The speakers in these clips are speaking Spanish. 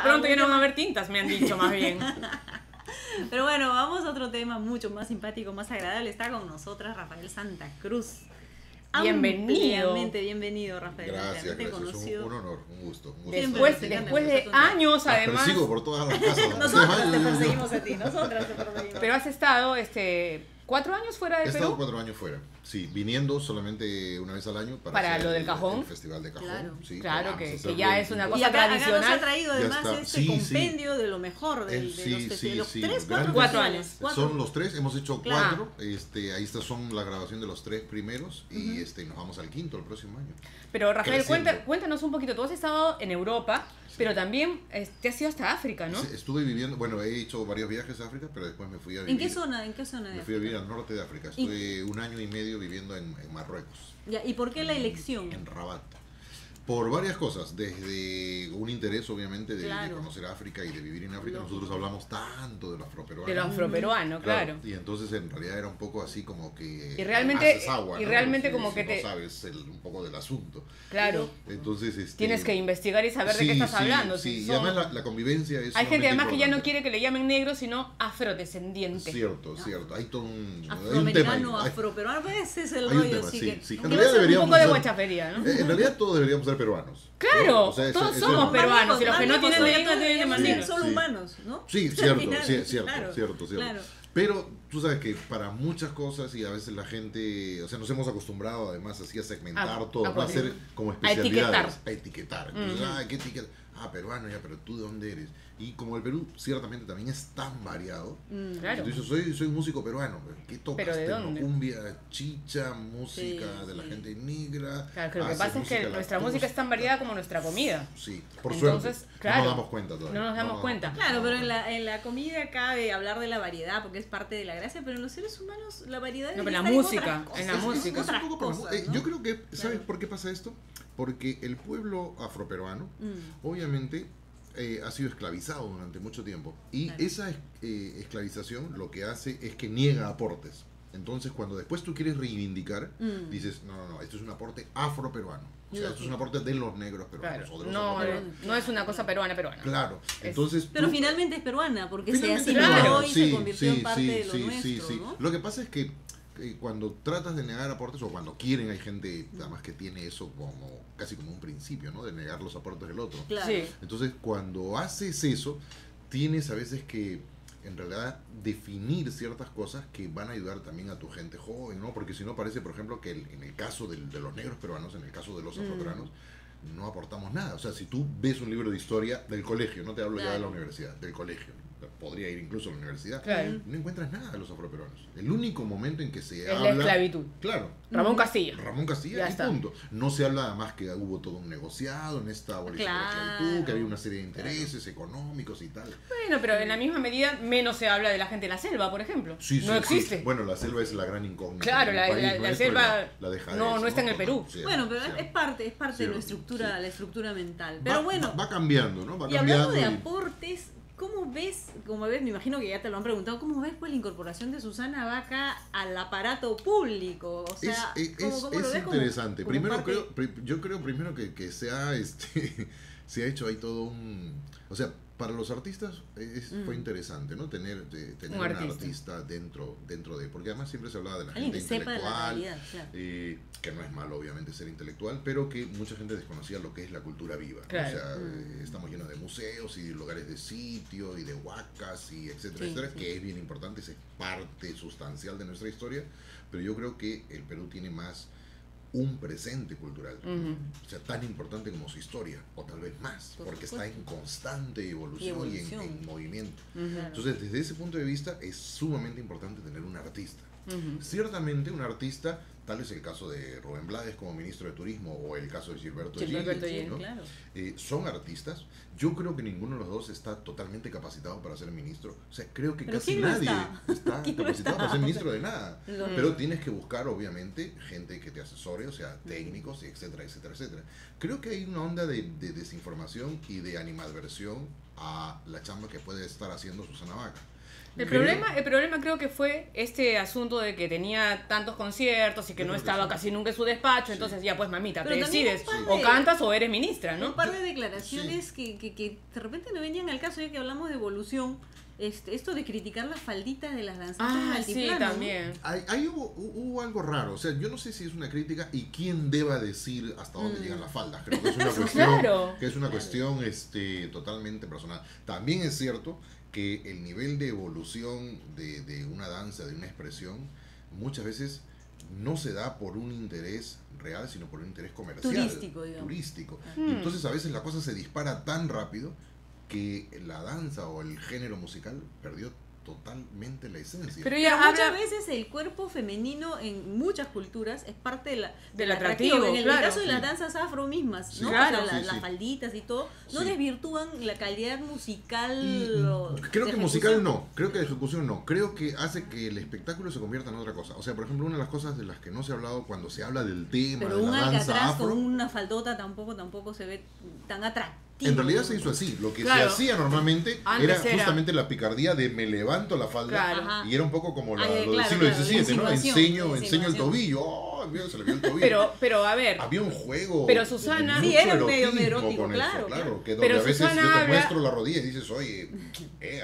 Pronto ya no van a haber tintas, me han dicho más bien. Pero bueno, vamos a otro tema mucho más simpático, más agradable. Está con nosotras Rafael Santa Cruz. Bienvenido. Bienvenido, Rafael. Gracias. Un honor, un gusto. Después de años, además. Persigo por todas las casas. Nosotras te perseguimos a ti, nosotras te perseguimos. Pero has estado 4 años fuera del He Perú. estado 4 años fuera, sí, viniendo solamente una vez al año para lo del cajón. el Festival de Cajón. Claro, sí, claro que hacerlo ya es una Y cosa acá tradicional. nos ha traído además está. este compendio de lo mejor de los festivales. Sí, 3, grandes. 4 años. Son los 3, hemos hecho 4. Claro. Ahí son la grabación de los 3 primeros y nos vamos al 5 el próximo año. Pero Rafael, Creciendo. cuéntanos un poquito. Tú has estado en Europa, pero también te has ido hasta África, ¿no? Estuve viviendo, bueno, he hecho varios viajes a África, pero después me fui a vivir. ¿En qué zona? Me fui a vivir al norte de África. Estuve 1 año y medio viviendo en Marruecos. Ya, ¿y por qué la elección? En Rabat. Por varias cosas, desde un interés obviamente de conocer África y de vivir en África. Nosotros hablamos tanto de lo afroperuano. De lo afroperuano, claro. Y entonces en realidad era un poco así como que y realmente, haces agua, ¿no? y realmente Si- como si que no sabes un poco del asunto. Claro. Entonces Tienes que investigar y saber de qué estás hablando. Sí, Si y además la convivencia es hay gente además que ya no importante. quiere que le llamen negro, sino afrodescendiente. Cierto. Hay todo un Afroamericano, hay afroperuano, ese es el hay un rollo. tema, Sí, sí. que En no realidad es deberíamos un poco de ser- guachafería, ¿no? En realidad todos deberíamos ser peruanos. Claro, ¿no? O sea, todos eso somos es- peruanos y los que no tienen de lengua tienen de mandinga. Son Sí. humanos, ¿no? Sí, Al cierto, final, cierto. Claro. Pero tú sabes que para muchas cosas y a veces la gente, o sea, nos hemos acostumbrado además así a segmentar todo, ¿no? A hacer como especialidades, a etiquetar. Entonces, ¿qué etiqueta? Peruano, ya, pero ¿tú de dónde eres? Y como el Perú ciertamente también es tan variado, Claro. entonces soy músico peruano, ¿qué tocas? ¿Pero de dónde? Cumbia, chicha, música de la gente negra. Claro, que lo que haces pasa es que música nuestra lactosa. música es tan variada como nuestra comida. Sí, por Entonces, suerte. claro, no nos damos cuenta todavía. No nos damos cuenta. Claro, pero en la comida cabe hablar de la variedad porque es parte de la gracia, pero en los seres humanos la variedad No, es pero estar la música, otras en la cosas, música. otras un poco por la cosas, ¿no? Yo creo que, ¿sabes por qué pasa esto? Porque el pueblo afroperuano, obviamente, ha sido esclavizado durante mucho tiempo. Y esa esclavización lo que hace es que niega aportes. Entonces, cuando después tú quieres reivindicar, dices, no, esto es un aporte afroperuano. O sea, esto es un aporte de los negros peruanos. Claro. O de los No, afroperuanos. no es una cosa peruana. Claro. Entonces, Pero tú- finalmente es peruana porque se finalmente asimiló claro, y se convirtió en parte de lo nuestro, sí. ¿no? Lo que pasa es que cuando tratas de negar aportes o cuando quieren, hay gente además que tiene eso como casi como un principio, ¿no? De negar los aportes del otro. Claro. Sí. Entonces, cuando haces eso, tienes a veces que en realidad definir ciertas cosas que van a ayudar también a tu gente joven, ¿no? Porque si no parece, por ejemplo, que en el caso de los negros peruanos, en el caso de los afroperuanos, no aportamos nada. O sea, si tú ves un libro de historia del colegio, no te hablo ya de la universidad, del colegio, podría ir incluso a la universidad, Claro. no encuentras nada de los afroperuanos. El único momento en que se Es habla... la esclavitud. Claro. Ramón Castilla. Ramón Castilla, Ya y está. punto. No se habla además que hubo todo un negociado en esta abolición de la esclavitud, que había una serie de intereses económicos y tal. Bueno, pero en la misma medida menos se habla de la gente de la selva, por ejemplo. Sí, no existe. sí. Bueno, la selva es la gran incógnita. Claro, del la país nuestro, selva y la dejadez, no está en el Perú. Sí, Bueno, pero sí. es parte de la Cierto, estructura, sí. la estructura mental. Pero bueno, Va cambiando, ¿no? Va y hablando cambiando. de y- aportes, ¿cómo ves, me imagino que ya te lo han preguntado, cómo ves pues la incorporación de Susana Vaca al aparato público? O sea, ¿cómo lo es ves como- interesante. como Primero parte- yo creo primero que se ha se ha hecho ahí todo un, o sea, para los artistas fue interesante, ¿no? Tener Un un artista. artista dentro de, porque además siempre se hablaba de la Alguien gente que sepa de la intelectual, realidad, claro. que no es malo obviamente ser intelectual, pero que mucha gente desconocía lo que es la cultura viva, ¿no? Claro. O sea, estamos llenos de museos y de lugares de sitio y de huacas y etcétera, Sí, etcétera, sí. que es bien importante, es parte sustancial de nuestra historia, pero yo creo que el Perú tiene más un presente cultural, o sea, tan importante como su historia, o tal vez más, Por porque supuesto. está en constante evolución y evolución. en movimiento. Claro. Entonces, desde ese punto de vista, es sumamente importante tener un artista. Ciertamente, un artista, tal es el caso de Rubén Blades como ministro de Turismo, o el caso de Gilberto Gilberto Gil, Gil, ¿no? claro. Son artistas. Yo creo que ninguno de los dos está totalmente capacitado para ser ministro. O sea, creo que Pero casi ¿quién no nadie está? ¿Quién no capacitado para está? ser ministro de nada. Lo- Pero tienes que buscar, obviamente, gente que te asesore, o sea, técnicos, etcétera, etcétera, etcétera. Creo que hay una onda de desinformación y de animadversión a la chamba que puede estar haciendo Susana Vaca. El problema creo que fue este asunto de que tenía tantos conciertos y que no estaba casi nunca en su despacho, entonces ya pues mamita, te decides, o cantas o eres ministra, ¿no? Un par de declaraciones que de repente no venían al caso, ya que hablamos de evolución, esto de criticar las falditas de las danzantes del altiplano. Sí, también. Ahí hubo algo raro, o sea, yo no sé si es una crítica y quién deba decir hasta dónde llegan las faldas, creo que es una cuestión, totalmente personal. También es cierto que el nivel de evolución de una danza, de una expresión, muchas veces no se da por un interés real, sino por un interés comercial. Turístico. Entonces a veces la cosa se dispara tan rápido que la danza o el género musical perdió totalmente la esencia. Pero muchas veces el cuerpo femenino en muchas culturas es parte del atractivo. En el caso de las danzas afro mismas, ¿no? Claro, o sea, las falditas y todo, no desvirtúan la calidad musical. Creo que musical no, creo que de ejecución no, creo que hace que el espectáculo se convierta en otra cosa. O sea, por ejemplo, una de las cosas de las que no se ha hablado cuando se habla del tema pero de la danza afro, con una faldota tampoco se ve tan atractivo. En realidad se hizo así. Lo que se hacía normalmente era justamente la picardía de me levanto la falda, y era un poco como lo del siglo XVII, ¿no? Enseño el tobillo. Se le vio el tobillo. Pero a ver. Había un juego. Pero Susana. Sí, era medio erótico, claro. Que pero a veces Susana yo te muestro la rodilla y dices, oye,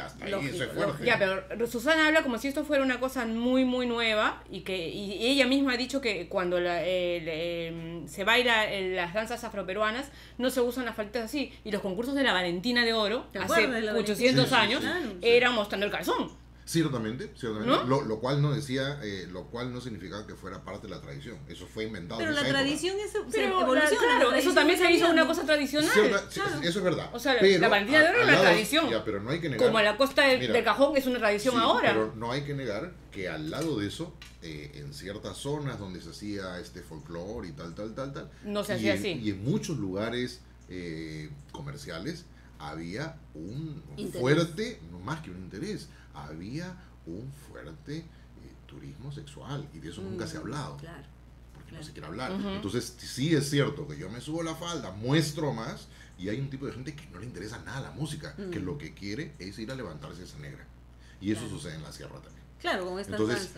hasta ahí, eso es fuerte. Ya, pero Susana habla como si esto fuera una cosa muy, muy nueva y ella misma ha dicho que cuando se baila las danzas afroperuanas no se usan las falditas así. Y los concursos de la Valentina de Oro, hace 800 años, eran mostrando el calzón. Ciertamente. ¿No? Lo cual no significaba que fuera parte de la tradición. Eso fue inventado. Pero en la esa tradición época. Claro, eso también se hizo una cosa tradicional. Eso es verdad. O sea, la Valentina de Oro es una tradición. Pero no hay que negar. Como la costa del Cajón es una tradición ahora. Pero no hay que negar que al lado de eso, en ciertas zonas donde se hacía folclore y tal, no se hacía así. Y en muchos lugares comerciales había un fuerte, no más que un interés, había un fuerte turismo sexual, y de eso nunca se ha hablado. Claro. Porque no se quiere hablar. Entonces sí es cierto que yo me subo la falda, muestro más, y hay un tipo de gente que no le interesa nada la música, que lo que quiere es ir a levantarse esa negra. Y eso sucede en la sierra también. Claro, con estas danzas.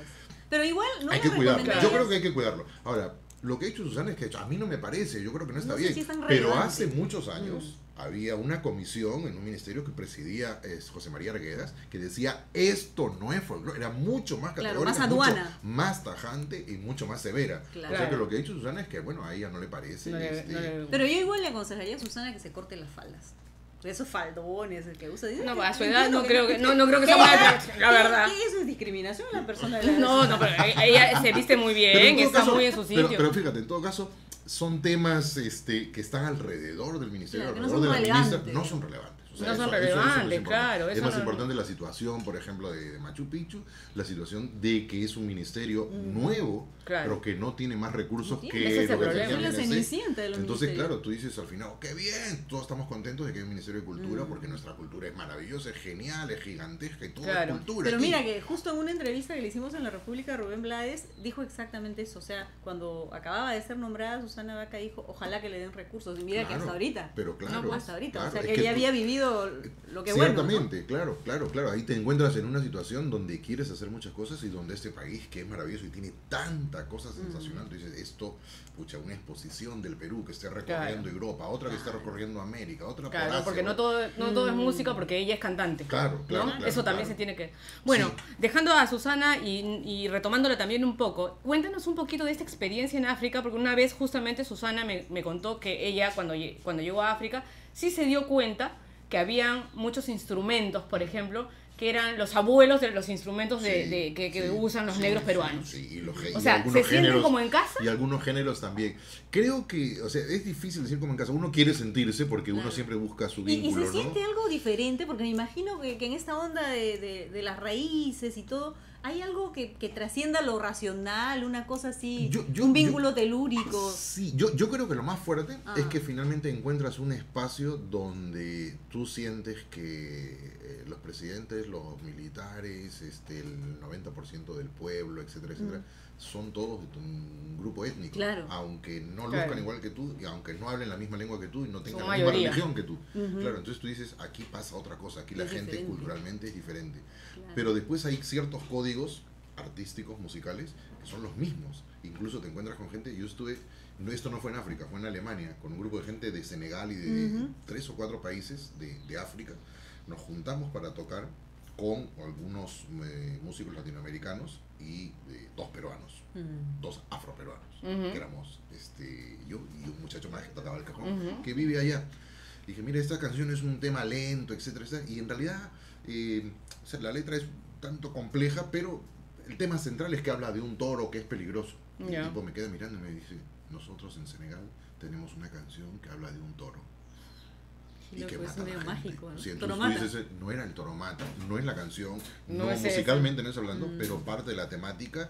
Pero igual no hay que cuidarlo. Yo creo que hay que cuidarlo. Ahora, lo que ha hecho Susana es que a mí no me parece, yo creo que no está bien. Pero hace muchos años había una comisión en un ministerio que presidía José María Arguedas, que decía, esto no es folclore, era mucho más categórica, más aduana, mucho más tajante y mucho más severa. O sea que lo que ha dicho Susana es que, bueno, a ella no le parece. Pero yo igual le aconsejaría a Susana que se corte las faldas. Esos faldones que usa. No, a su edad no creo que sea muy atractivo, la verdad. ¿Qué eso es discriminación a la persona? No, pero ella se viste muy bien, está muy en su sitio. Pero fíjate, en todo caso, son temas que están alrededor del ministerio, alrededor de la ministra, no son relevantes. O sea, no son relevantes, claro. Es más importante la situación, por ejemplo, de Machu Picchu, la situación de que es un ministerio nuevo, pero que no tiene más recursos que lo que tenía la Cenicienta de los Entonces, claro, tú dices al final, qué bien, todos estamos contentos de que hay un ministerio de cultura, porque nuestra cultura es maravillosa, es genial, es gigantesca y todo es cultura. Pero mira que justo en una entrevista que le hicimos en la República, Rubén Blades dijo exactamente eso. O sea, cuando acababa de ser nombrada, Susana Baca dijo, ojalá que le den recursos. Y mira que hasta ahorita. Pero claro. No, hasta ahorita. O sea, que ella había vivido lo que ciertamente, bueno, ¿no? Claro. Ahí te encuentras en una situación donde quieres hacer muchas cosas y donde este país, que es maravilloso y tiene tanta cosa sensacional, tú dices, esto, una exposición del Perú que esté recorriendo Europa, otra que esté recorriendo América, otra por Asia, porque no todo es música, porque ella es cantante. Claro. Eso también se tiene que... Bueno, dejando a Susana y retomándola también un poco, cuéntanos un poquito de esta experiencia en África, porque una vez justamente Susana me contó que ella, cuando llegó a África, sí se dio cuenta que habían muchos instrumentos, por ejemplo, que eran los abuelos de los instrumentos que usan los negros peruanos. O sea, ¿se sienten como en casa? Y algunos géneros también. Creo que, o sea, es difícil decir como en casa. Uno quiere sentirse porque uno siempre busca su vínculo, y se siente algo diferente, porque me imagino que en esta onda de las raíces y todo, ¿Hay algo que trascienda lo racional, una cosa así, Yo- un vínculo telúrico? Sí, yo creo que lo más fuerte es que finalmente encuentras un espacio donde tú sientes que los presidentes, los militares, el 90% del pueblo, etcétera, etcétera, son todos de un grupo étnico. Claro. Aunque no Claro. luzcan igual que tú y aunque no hablen la misma lengua que tú y no tengan Son la misma mayoría. religión que tú. Claro, entonces tú dices, aquí pasa otra cosa, aquí la Es gente diferente. culturalmente es diferente. Claro. Pero después hay ciertos códigos artísticos, musicales, que son los mismos. Incluso te encuentras con gente, yo estuve, esto no fue en África, fue en Alemania, con un grupo de gente de Senegal y de 3 o 4 países de África. Nos juntamos para tocar con algunos músicos latinoamericanos y 2 peruanos, 2 afroperuanos, que éramos yo y un muchacho más que tocaba el cajón, que vive allá. Dije, mira, esta canción es un tema lento, etcétera, etcétera, y en realidad o sea, la letra es tanto compleja, pero el tema central es que habla de un toro que es peligroso. Y el tipo me queda mirando y me dice, nosotros en Senegal tenemos una canción que habla de un toro. Y que Es mata a la medio gente. mágico, ¿no? Sí, entonces Toromata. tú dices, no era el toro mata, no es la canción, No no es musicalmente no es hablando, pero parte de la temática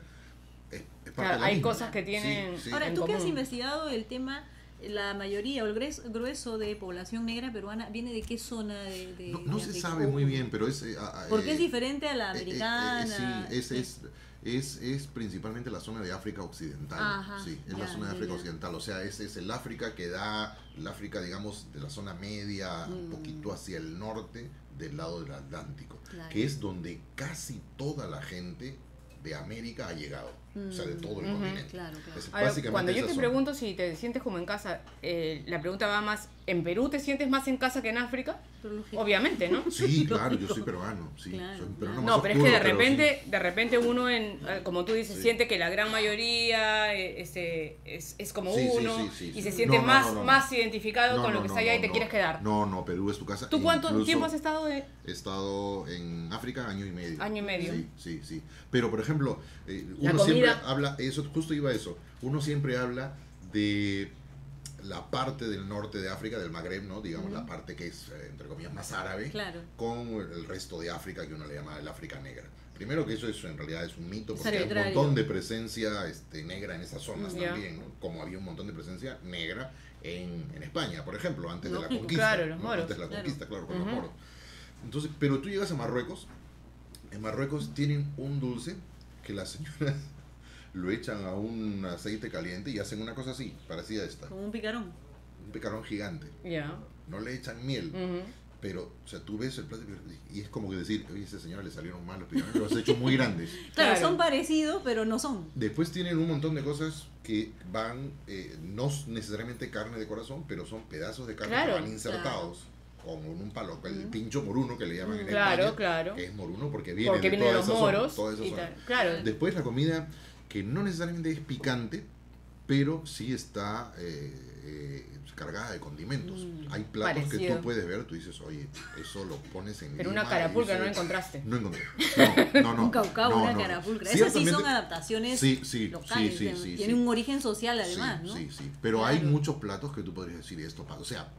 es parte Claro, de la hay misma. cosas que tienen- Sí, sí. Ahora, en tú que has común. investigado el tema, la mayoría o el grueso de población negra peruana, ¿viene de qué zona de No de se África? sabe muy bien, pero es... Porque es diferente a la americana. Sí, es principalmente la zona de África Occidental. Ajá, Sí, es ya, la zona de ya, África ya. Occidental. O sea, es el África que da, el África, digamos, de la zona media, un poquito hacia el norte, del lado del Atlántico, Claro. que es donde casi toda la gente de América ha llegado. O sea, de todo el continente. Claro, claro. Es Ahora, básicamente cuando yo esa te zona. pregunto si te sientes como en casa, la pregunta va más, ¿en Perú te sientes más en casa que en África? Pero lógico. Obviamente, ¿no? Sí, claro, yo Lógico. soy peruano. Sí, Claro, soy claro. peruano No, más pero es que oscuro, pero sí. de repente uno, como tú dices, Sí. siente que la gran mayoría es como Sí, sí, uno sí, sí, y sí. se siente No, no, más, no, no. más identificado No, con lo no, que no, está allá y no, te no. quieres quedar. No, Perú es tu casa. ¿Tú cuánto Incluso tiempo has estado He estado en África año y medio. Año y medio. Sí. Pero, por ejemplo, La uno siempre comida. habla, eso justo iba a eso, uno siempre habla de la parte del norte de África, del Magreb, ¿no? Digamos, la parte que es, entre comillas, más árabe, Claro. con el resto de África que uno le llama el África negra. Primero que eso en realidad es un mito, Es porque hay un arbitrario. montón de presencia negra en esas zonas Ya. también, ¿no? Como había un montón de presencia negra en España, por ejemplo, antes de la Lógico. conquista. Claro, los ¿no? moros. Antes de la Claro. conquista, claro, con los moros. Entonces, pero tú llegas a Marruecos, en Marruecos tienen un dulce que las señoras lo echan a un aceite caliente y hacen una cosa así, parecida a esta, Como un picarón. un picarón gigante. Ya. No le echan miel, Ujú. pero, o sea, tú ves el plato y es como que decir, oye, a esa señora le salieron mal los picarones, los has hecho muy grandes. Claro, Claro. son parecidos, pero no son. Después tienen un montón de cosas que van, no necesariamente carne de corazón, pero son pedazos de carne Claro. que van insertados con un palo, el pincho moruno que le llaman en Claro, España, claro. que es moruno porque viene Porque de viene de toda los esa zona, moros toda esa y zona. tal. Claro. Después la comida que no necesariamente es picante, pero sí está cargada de condimentos. Hay platos que Parecido. tú puedes ver, tú dices, oye, eso lo pones en Pero Lima una carapulcra y no dices, encontraste. No encontré. No. Un caucao, no, una no. carapulcra. Esas sí son Ciertamente- adaptaciones Sí, locales. Tienen un origen social además, ¿no? Sí. Pero hay Claro. muchos platos que tú podrías decir esto pasa. O sea,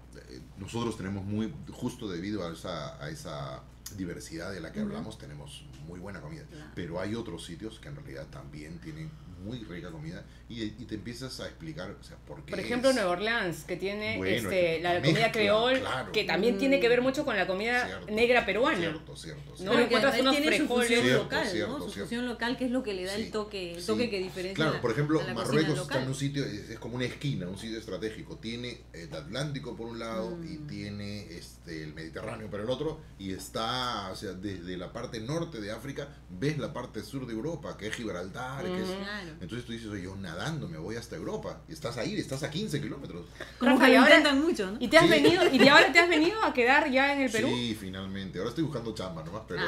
nosotros tenemos muy, justo debido a esa diversidad de la que hablamos, tenemos muy buena comida. Claro. Pero hay otros sitios que en realidad también tienen muy rica comida y te empiezas a explicar, o sea, por qué. Por ejemplo, es- Nueva Orleans, que tiene Bueno, la mezcla, comida creol, claro. que también tiene que ver mucho con la comida Cierto, negra peruana. Cierto. No, Pero que encuentras además unos tiene su frijoles. fusión Cierto, local, cierto, ¿no? Su cierto. fusión local, que es lo que le da Sí, el toque sí. que diferencia. Claro, por ejemplo, a la cocina Marruecos está local. en un sitio, es como una esquina, un sitio estratégico. Tiene el Atlántico por un lado y tiene el Mediterráneo por el otro. Y está, o sea, desde la parte norte de África, ves la parte sur de Europa, que es Gibraltar. Que es, Claro. entonces tú dices, oye, yo nadando me voy hasta Europa. Y estás ahí, estás a 15 kilómetros. Como Rafa, que y lo ahora- intentan mucho, ¿no? Y te has Sí. venido, y ahora te has venido a quedar ya en el Perú. Sí, finalmente. Ahora estoy buscando chamba nomás, pero...